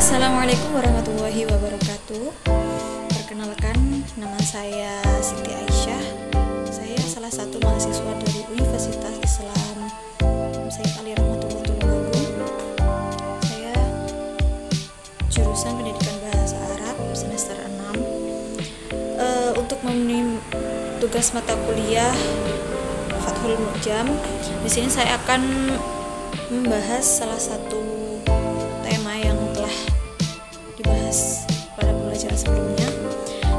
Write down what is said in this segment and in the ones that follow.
Assalamualaikum warahmatullahi wabarakatuh. Perkenalkan, nama saya Siti Aisyah. Saya salah satu mahasiswa dari Universitas Islam Syekh Ali Rahmatullah Tulungagung. Saya jurusan Pendidikan Bahasa Arab semester 6. Untuk memenuhi tugas mata kuliah Fathul Mu'jam, di sini saya akan membahas salah satu tema yang telah dibahas pada pembelajaran sebelumnya,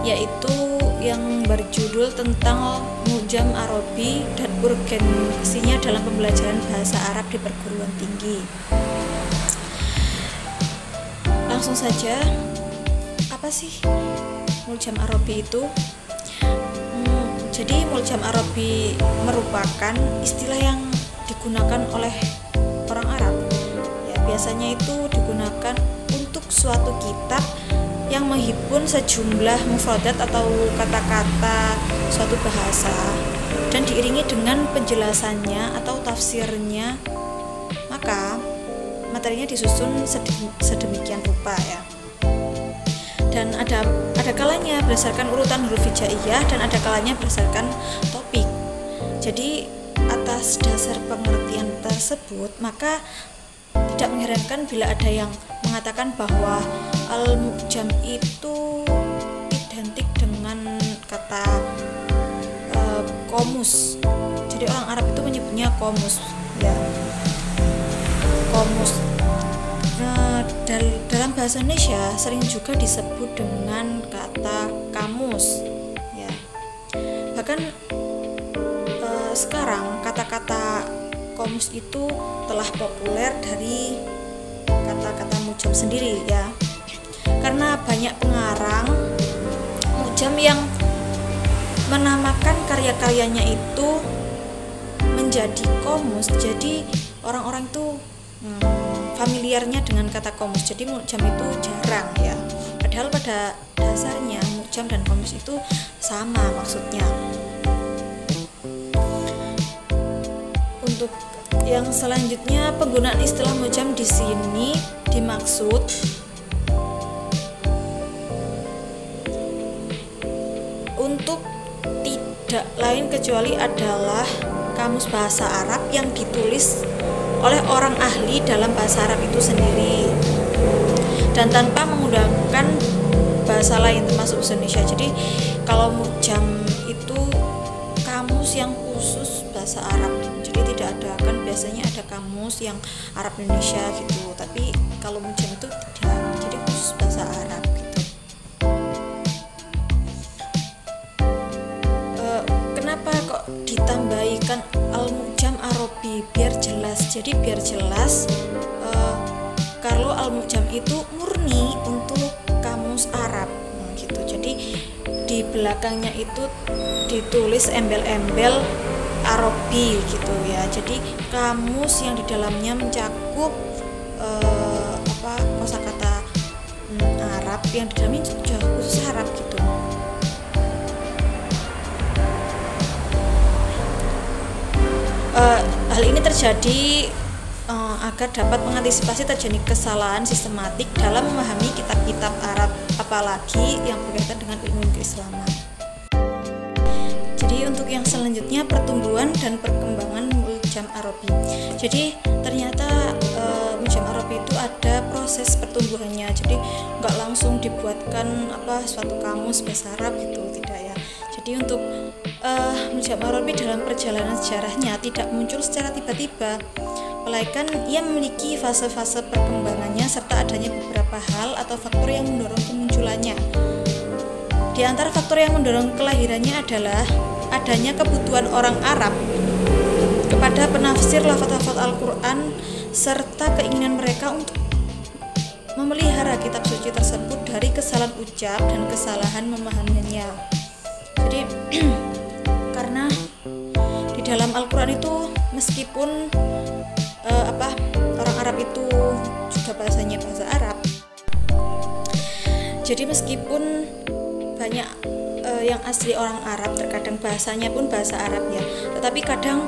yaitu yang berjudul tentang Mu'jam Arabi dan urgensinya dalam pembelajaran bahasa Arab di perguruan tinggi. Langsung saja, apa sih Mu'jam Arabi itu? Jadi Mu'jam Arabi merupakan istilah yang digunakan oleh orang Arab. Biasanya itu digunakan untuk suatu kitab yang menghimpun sejumlah mufradat atau kata-kata suatu bahasa dan diiringi dengan penjelasannya atau tafsirnya. Maka materinya disusun sedemikian rupa ya. Dan ada kalanya berdasarkan urutan huruf hijaiyah dan ada kalanya berdasarkan topik. Jadi atas dasar pengertian tersebut, maka tidak mengherankan bila ada yang mengatakan bahwa Al-Mu'jam itu identik dengan kata komus. Jadi orang Arab itu menyebutnya komus ya. Komus. Dalam bahasa Indonesia sering juga disebut dengan kata kamus ya. Bahkan sekarang kata-kata komus itu telah populer dari kata-kata Mu'jam sendiri ya, karena banyak pengarang Mu'jam yang menamakan karya-karyanya itu menjadi komus. Jadi orang-orang itu familiarnya dengan kata komus, jadi Mu'jam itu jarang ya, padahal pada dasarnya Mu'jam dan komus itu sama maksudnya. Untuk yang selanjutnya, penggunaan istilah Mu'jam di sini dimaksud untuk tidak lain kecuali adalah kamus bahasa Arab yang ditulis oleh orang ahli dalam bahasa Arab itu sendiri dan tanpa menggunakan bahasa lain termasuk bahasa Indonesia. Jadi kalau Mu'jam itu kamus yang khusus bahasa Arab, jadi tidak ada, kan biasanya ada kamus yang Arab Indonesia gitu, tapi kalau Mu'jam itu tidak, jadi khusus bahasa Arab gitu. Kenapa kok ditambahikan Al-Mu'jam Arabi? Biar jelas. Jadi biar jelas kalau Al-Mu'jam itu murni untuk kamus Arab gitu. Jadi di belakangnya itu ditulis embel-embel Arabi gitu ya. Jadi kamus yang di dalamnya mencakup kosakata Arab, yang di dalamnya juga khusus Arab gitu. Hal ini terjadi agar dapat mengantisipasi terjadi kesalahan sistematik dalam memahami kitab-kitab Arab, apalagi yang berkaitan dengan ilmu keislaman. Jadi untuk yang selanjutnya, pertumbuhan dan perkembangan Mu'jam Arabi. Jadi ternyata Mu'jam Arabi itu ada proses pertumbuhannya. Jadi nggak langsung dibuatkan suatu kamus bahasa Arab gitu, tidak ya. Jadi untuk Mu'jam Arabi dalam perjalanan sejarahnya tidak muncul secara tiba-tiba, melainkan ia memiliki fase-fase perkembangannya serta adanya beberapa hal atau faktor yang mendorong kemunculannya. Di antara faktor yang mendorong kelahirannya adalah adanya kebutuhan orang Arab kepada penafsir lafaz-lafaz Al-Quran serta keinginan mereka untuk memelihara kitab suci tersebut dari kesalahan ucap dan kesalahan memahaminya. Jadi karena di dalam Al-Quran itu meskipun orang Arab itu juga bahasanya bahasa Arab, jadi meskipun banyak yang asli orang Arab, terkadang bahasanya pun bahasa Arab ya, tetapi kadang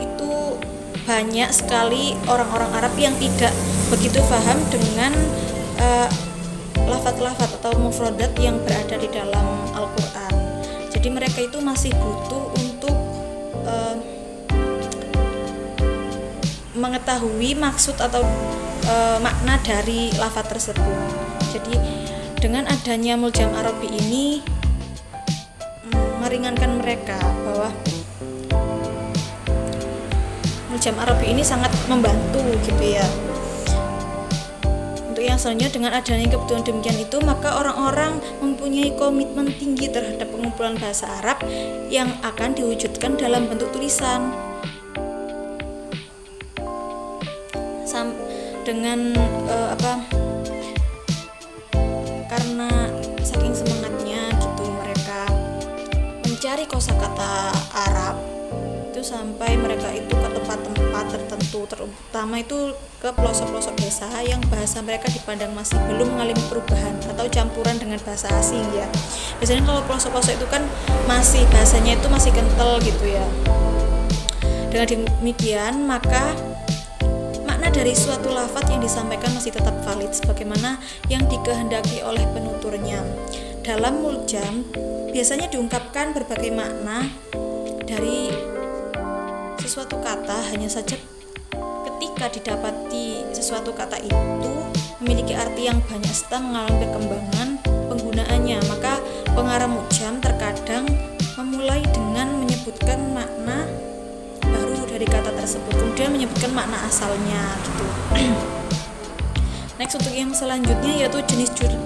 itu banyak sekali orang-orang Arab yang tidak begitu paham dengan lafaz-lafaz atau mufradat yang berada di dalam Al-Quran. Jadi mereka itu masih butuh untuk mengetahui maksud atau makna dari lafaz tersebut. Jadi dengan adanya muljam Arabi ini meringankan mereka bahwa muljam Arabi ini sangat membantu gitu ya. Untuk yang selanjutnya, dengan adanya kebutuhan demikian itu, maka orang-orang mempunyai komitmen tinggi terhadap pengumpulan bahasa Arab yang akan diwujudkan dalam bentuk tulisan. Dengan karena saking semangatnya gitu mereka mencari kosakata Arab itu sampai mereka itu ke tempat-tempat tertentu, terutama itu ke pelosok-pelosok desa yang bahasa mereka dipandang masih belum mengalami perubahan atau campuran dengan bahasa asing ya. Biasanya kalau pelosok-pelosok itu kan masih bahasanya itu masih kental gitu ya. Dengan demikian maka makna dari suatu lafaz yang disampaikan masih tetap valid sebagaimana yang dikehendaki oleh penuturnya. Dalam muljam biasanya diungkapkan berbagai makna dari sesuatu kata, hanya saja ketika didapati sesuatu kata itu memiliki arti yang banyak serta mengalami perkembangan penggunaannya, maka pengarang muljam terkadang memulai dengan menyebutkan makna baru dari kata tersebut, kemudian menyebutkan makna asalnya gitu. Next, untuk yang selanjutnya yaitu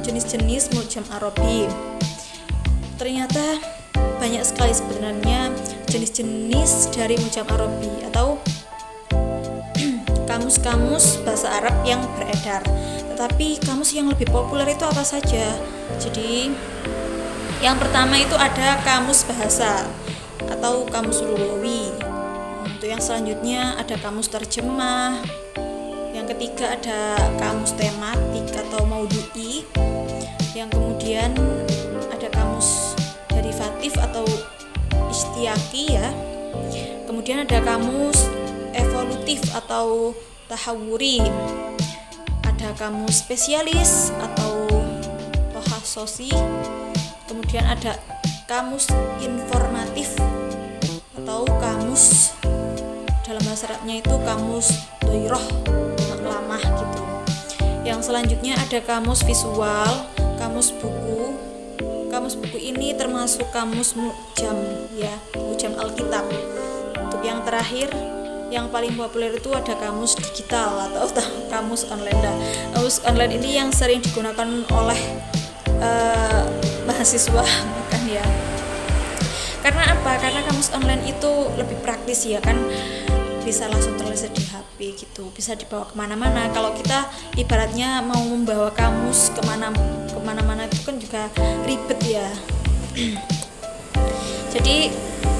jenis-jenis muljam Arabi. Ternyata banyak sekali sebenarnya jenis-jenis dari muljam Arabi atau kamus-kamus bahasa Arab yang beredar. Tetapi kamus yang lebih populer itu apa saja? Jadi yang pertama itu ada kamus bahasa atau kamus lughawi. Untuk yang selanjutnya ada kamus terjemah. Yang ketiga ada kamus tematik atau maudhu'i. Yang kemudian ada kamus derivatif atau istiaqi ya. Kemudian ada kamus evolutif atau tahawuri. Ada kamus spesialis atau tohasosi. Kemudian ada kamus informatif atau kamus dalam bahasa Arabnya itu kamus doiroh maklamah gitu. Yang selanjutnya ada kamus visual, kamus buku. Kamus buku ini termasuk kamus muljam ya, muljam Alkitab. Untuk yang terakhir, yang paling populer itu ada kamus digital atau kamus online. Kamus online ini yang sering digunakan oleh mahasiswa kan ya. Karena apa? Karena kamus online itu lebih praktis ya kan, bisa langsung terlihat di HP gitu, bisa dibawa kemana-mana. Kalau kita ibaratnya mau membawa kamus kemana-mana itu kan juga ribet ya. Jadi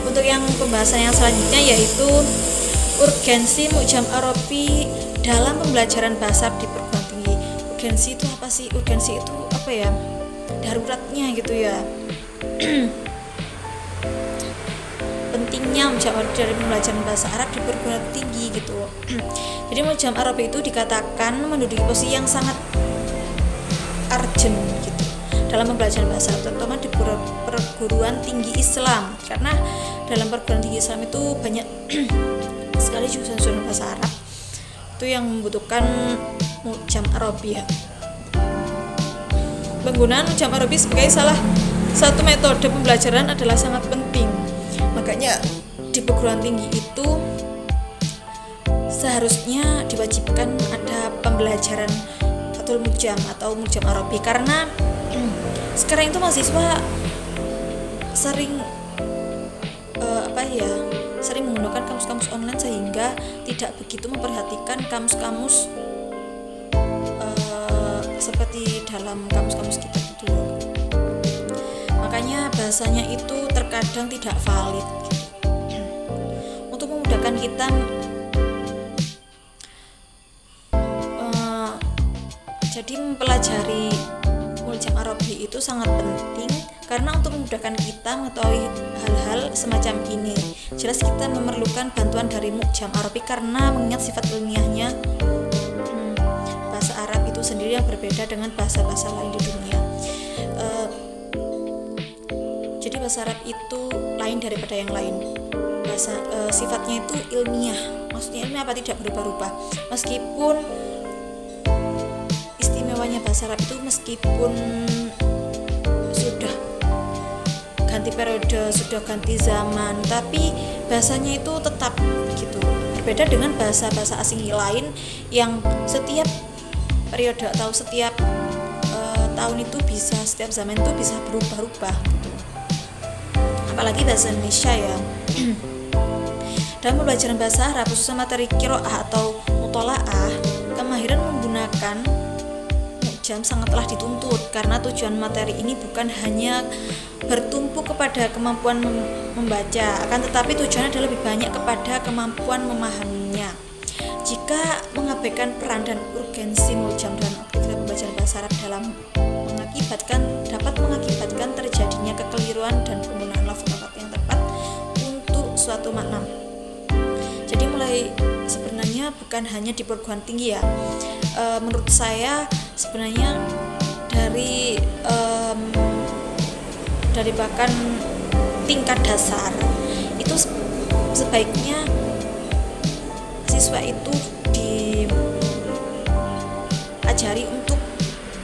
untuk yang pembahasan yang selanjutnya yaitu urgensi muljam Arabi dalam pembelajaran bahasa di perguruan tinggi. Urgensi itu apa sih? Urgensi itu apa ya? Daruratnya gitu ya. Pentingnya muljam Arabi dari pembelajaran bahasa Arab di perguruan tinggi gitu. Jadi muljam Arabi itu dikatakan menduduki posisi yang sangat urgent gitu dalam pembelajaran bahasa Arab, terutama di perguruan tinggi Islam, karena dalam perguruan tinggi Islam itu banyak sekali jurusan-jurusan bahasa Arab itu yang membutuhkan muljam Arabi ya. Penggunaan muljam Arabi sebagai salah satu metode pembelajaran adalah sangat penting. Makanya di perguruan tinggi itu seharusnya diwajibkan ada pembelajaran fathul muljam atau muljam Arabi, karena sekarang itu mahasiswa sering sering menggunakan kamus-kamus online sehingga tidak begitu memperhatikan kamus-kamus seperti dalam kamus-kamus kita gitu. Makanya bahasanya itu terkadang tidak valid gitu. Untuk memudahkan kita jadi mempelajari muljam Arabi itu sangat penting, karena untuk memudahkan kita mengetahui hal-hal semacam ini, jelas kita memerlukan bantuan dari muljam Arabi, karena mengingat sifat ilmiahnya bahasa Arab itu sendiri yang berbeda dengan bahasa-bahasa lain di dunia. Jadi bahasa Arab itu lain daripada yang lain. Sifatnya itu ilmiah. Maksudnya ilmiah apa? Tidak berubah-ubah. Meskipun istimewanya bahasa Arab itu meskipun sudah ganti periode, sudah ganti zaman, tapi bahasanya itu tetap gitu. Berbeda dengan bahasa-bahasa asing lain yang setiap periode atau setiap tahun itu bisa, setiap zaman itu bisa berubah-ubah gitu. Apalagi bahasa Indonesia ya. Dalam pembelajaran bahasa Arab, khususnya materi qiraah atau mutola'ah, kemahiran menggunakan mu'jam sangatlah dituntut, karena tujuan materi ini bukan hanya bertumpu kepada kemampuan membaca, akan tetapi tujuannya adalah lebih banyak kepada kemampuan memahaminya. Jika mengabaikan peran dan urgensi mu'jam dan aktivitas pembelajaran bahasa Arab dapat mengakibatkan terjadinya kekeliruan dan penggunaan lafaz-lafaz yang tepat untuk suatu makna. Jadi sebenarnya bukan hanya di perguruan tinggi ya. Menurut saya sebenarnya dari bahkan tingkat dasar itu sebaiknya siswa itu diajari untuk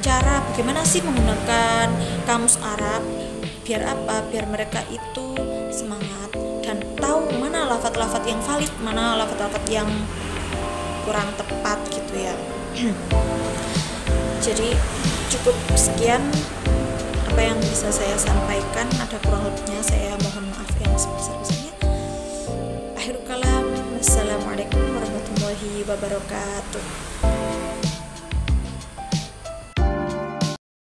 cara bagaimana sih menggunakan kamus Arab. Biar apa? Biar mereka itu semangat dan tahu mana lafaz-lafaz yang valid, mana lafaz-lafaz yang kurang tepat gitu ya. Jadi cukup sekian apa yang bisa saya sampaikan, ada kurang lebihnya saya mohon maaf yang sebesar-besarnya. Akhirul kalam, wassalamualaikum warahmatullahi wabarakatuh.